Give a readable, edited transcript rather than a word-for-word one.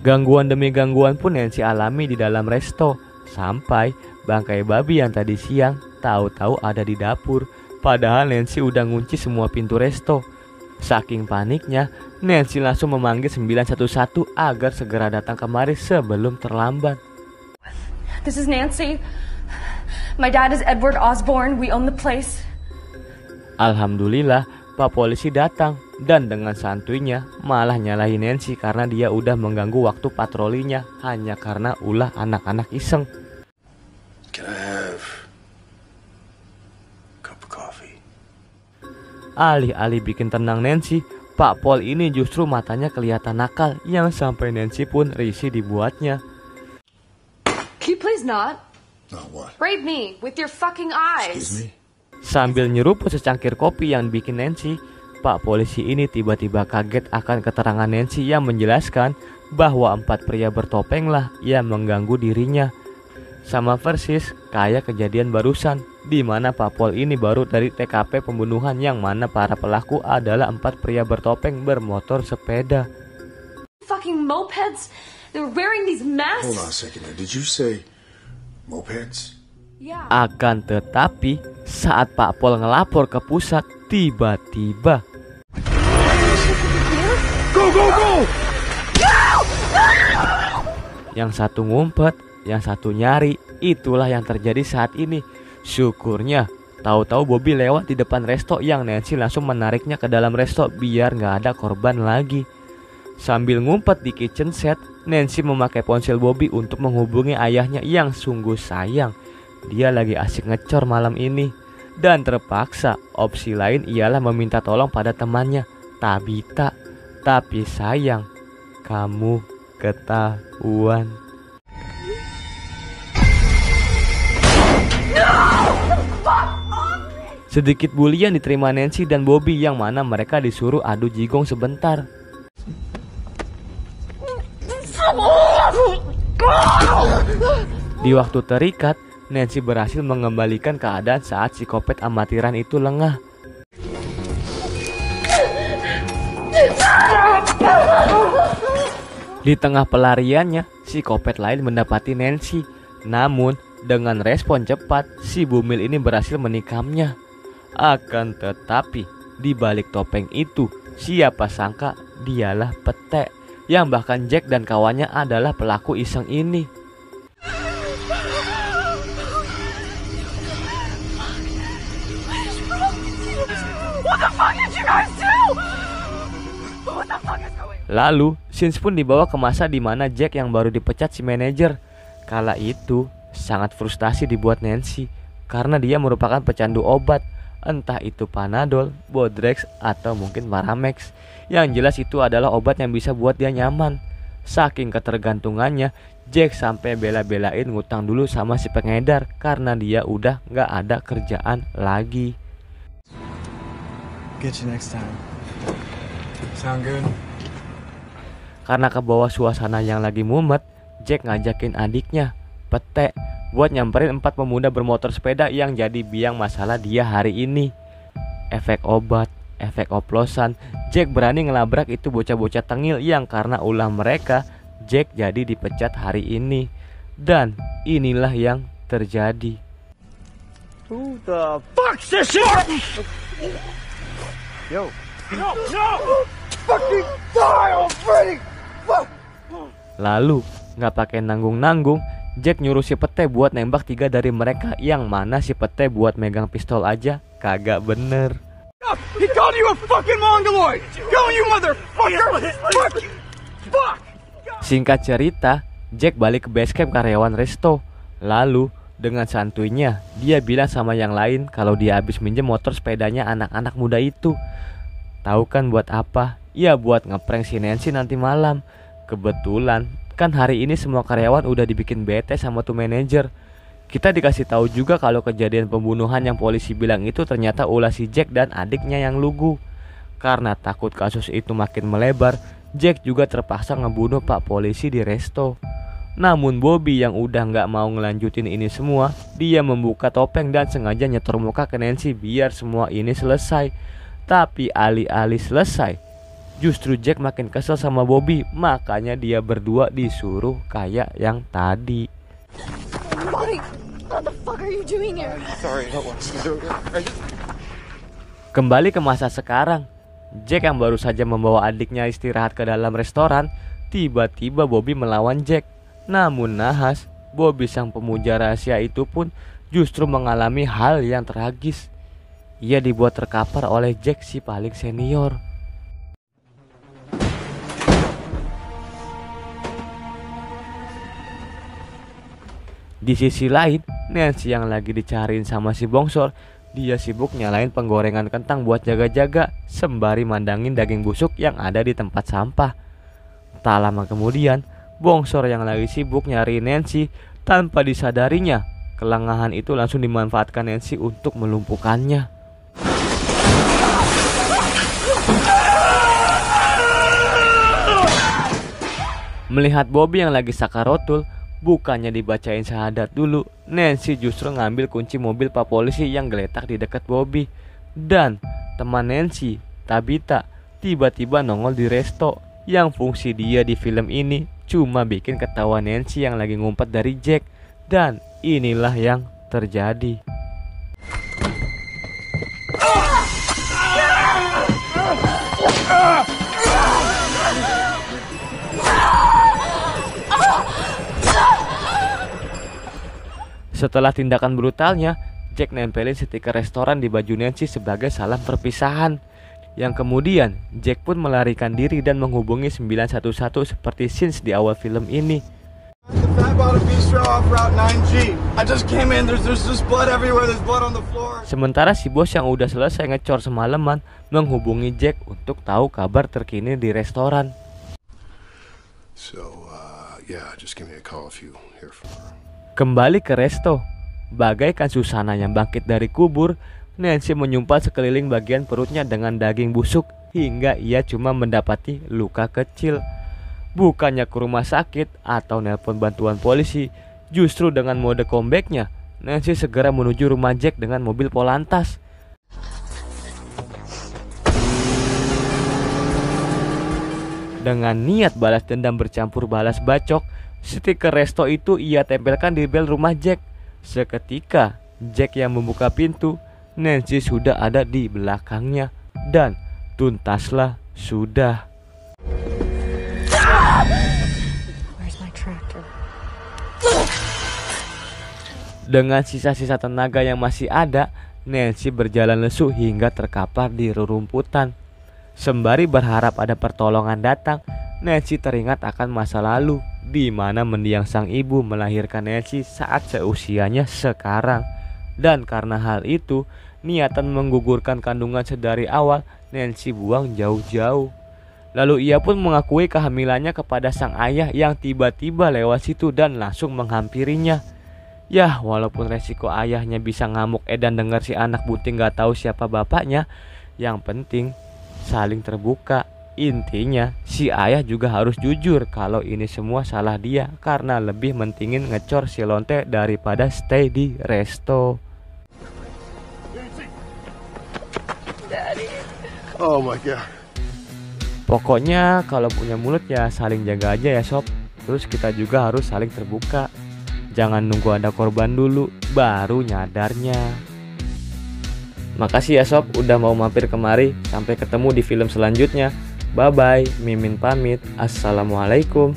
Gangguan demi gangguan pun Nancy alami di dalam resto, sampai bangkai babi yang tadi siang tahu-tahu ada di dapur. Padahal Nancy udah ngunci semua pintu resto. Saking paniknya, Nancy langsung memanggil 911 agar segera datang kemari sebelum terlambat. This is Nancy. My dad is Edward Osborne. We own the place. Alhamdulillah, Pak Polisi datang dan dengan santuinya malah nyalahin Nancy karena dia udah mengganggu waktu patrolinya hanya karena ulah anak-anak iseng. Can I have a cup of coffee? Alih-alih bikin tenang Nancy, Pak Pol ini justru matanya kelihatan nakal yang sampai Nancy pun risih dibuatnya. Can you please not? Not what? Rape me with your fucking eyes. Excuse me? Sambil nyeruput secangkir kopi yang bikin Nancy, Pak Polisi ini tiba-tiba kaget akan keterangan Nancy yang menjelaskan bahwa 4 pria bertopenglah yang mengganggu dirinya. Sama persis kayak kejadian barusan, di mana Pak Pol ini baru dari TKP pembunuhan yang mana para pelaku adalah 4 pria bertopeng bermotor sepeda. Fucking mopeds. They're wearing these masks. Hold on a second. Did you say mopeds? Yeah. Akan tetapi saat Pak Pol ngelapor ke pusat, tiba-tiba Go, go, go! yang satu ngumpet, yang satu nyari. Itulah yang terjadi saat ini. Syukurnya tahu-tahu Bobby lewat di depan resto yang Nancy langsung menariknya ke dalam resto biar nggak ada korban lagi. Sambil ngumpet di kitchen set, Nancy memakai ponsel Bobby untuk menghubungi ayahnya yang sungguh sayang. Dia lagi asik ngecor malam ini. Dan terpaksa opsi lain ialah meminta tolong pada temannya, Tabita. Tapi sayang, kamu ketahuan. Sedikit bulian diterima Nancy dan Bobby yang mana mereka disuruh adu jigong sebentar. Di waktu terikat, Nancy berhasil mengembalikan keadaan saat psikopat amatiran itu lengah. Di tengah pelariannya, psikopat lain mendapati Nancy. Namun, dengan respon cepat, si bumil ini berhasil menikamnya. Akan tetapi, di balik topeng itu, siapa sangka dialah Pete, yang bahkan Jack dan kawannya adalah pelaku iseng ini. Lalu, Sins pun dibawa ke masa di mana Jack yang baru dipecat si manajer. Kala itu, sangat frustasi dibuat Nancy karena dia merupakan pecandu obat, entah itu Panadol, Bodrex, atau mungkin Paramex. Yang jelas itu adalah obat yang bisa buat dia nyaman. Saking ketergantungannya, Jack sampai bela-belain ngutang dulu sama si pengedar karena dia udah gak ada kerjaan lagi. Get you next time. Sound good? Karena ke bawah suasana yang lagi mumet, Jack ngajakin adiknya, Pete, buat nyamperin 4 pemuda bermotor sepeda yang jadi biang masalah dia hari ini. Efek obat, efek oplosan, Jack berani ngelabrak itu bocah-bocah tengil yang karena ulah mereka, Jack jadi dipecat hari ini. Dan inilah yang terjadi. Who the fuck's this shit? Yo. No! Fucking die already! Fuck! Lalu, gak pakai nanggung-nanggung, Jack nyuruh si Pete buat nembak 3 dari mereka, yang mana si Pete buat megang pistol aja kagak bener. He called you a fucking mongoloid! Go you motherfucker! Fuck you! Fuck! Singkat cerita, Jack balik ke basecamp karyawan resto. Lalu, dengan santuinya, dia bilang sama yang lain kalau dia habis minjem motor sepedanya anak-anak muda itu. Tahu kan buat apa? Ya buat ngeprank si Nancy nanti malam. Kebetulan kan hari ini semua karyawan udah dibikin bete sama tuh manajer. Kita dikasih tahu juga kalau kejadian pembunuhan yang polisi bilang itu ternyata ulah si Jack dan adiknya yang lugu. Karena takut kasus itu makin melebar, Jack juga terpaksa ngebunuh Pak Polisi di resto. Namun Bobby yang udah gak mau ngelanjutin ini semua, dia membuka topeng dan sengaja nyetor muka ke Nancy biar semua ini selesai. Tapi alih-alih selesai, Justru Jack makin kesel sama Bobby, makanya dia berdua disuruh kayak yang tadi. Bobby, what the fuck are you doing here? Sorry, I wasn't doing it. Kembali ke masa sekarang, Jack yang baru saja membawa adiknya istirahat ke dalam restoran, tiba-tiba Bobby melawan Jack. Namun nahas, Bobby sang pemuja rahasia itu pun justru mengalami hal yang tragis. Ia dibuat terkapar oleh Jack si paling senior. Di sisi lain, Nancy yang lagi dicariin sama si Bongsor, dia sibuk nyalain penggorengan kentang buat jaga-jaga sembari mandangin daging busuk yang ada di tempat sampah. Tak lama kemudian, Bongsor yang lagi sibuk nyari Nancy tanpa disadarinya, kelengahan itu langsung dimanfaatkan Nancy untuk melumpuhkannya. Melihat Bobby yang lagi sakarotul, bukannya dibacain syahadat dulu, Nancy justru ngambil kunci mobil pak polisi yang geletak di dekat Bobby. Dan teman Nancy, Tabitha, tiba-tiba nongol di resto, yang fungsi dia di film ini cuma bikin ketawa Nancy yang lagi ngumpet dari Jack. Dan inilah yang terjadi. Setelah tindakan brutalnya, Jack nempelin stiker restoran di baju Nancy sebagai salam perpisahan. Yang kemudian Jack pun melarikan diri dan menghubungi 911 seperti scenes di awal film ini. Sementara si bos yang udah selesai ngecor semalaman menghubungi Jack untuk tahu kabar terkini di restoran. Kembali ke resto, bagaikan Susana yang bangkit dari kubur, Nancy menyumpal sekeliling bagian perutnya dengan daging busuk hingga ia cuma mendapati luka kecil. Bukannya ke rumah sakit atau nelpon bantuan polisi, justru dengan mode comebacknya, Nancy segera menuju rumah Jack dengan mobil Polantas. Dengan niat balas dendam bercampur balas bacok, stiker resto itu ia tempelkan di bel rumah Jack. Seketika Jack yang membuka pintu, Nancy sudah ada di belakangnya. Dan tuntaslah sudah. Where's my tractor? Dengan sisa-sisa tenaga yang masih ada, Nancy berjalan lesu hingga terkapar di rerumputan. Sembari berharap ada pertolongan datang, Nancy teringat akan masa lalu di mana mendiang sang ibu melahirkan Nancy saat seusianya sekarang. Dan karena hal itu, niatan menggugurkan kandungan sedari awal Nancy buang jauh-jauh. Lalu ia pun mengakui kehamilannya kepada sang ayah yang tiba-tiba lewat situ dan langsung menghampirinya. Yah, walaupun resiko ayahnya bisa ngamuk edan dengar si anak bunting gak tahu siapa bapaknya, yang penting saling terbuka. Intinya si ayah juga harus jujur kalau ini semua salah dia karena lebih mentingin ngecor si lonte daripada stay di resto. Daddy. Oh my god. Pokoknya kalau punya mulut ya saling jaga aja ya sob. Terus kita juga harus saling terbuka. Jangan nunggu ada korban dulu baru nyadarnya. Makasih ya sob udah mau mampir kemari. Sampai ketemu di film selanjutnya. Bye bye, Mimin pamit. Assalamualaikum.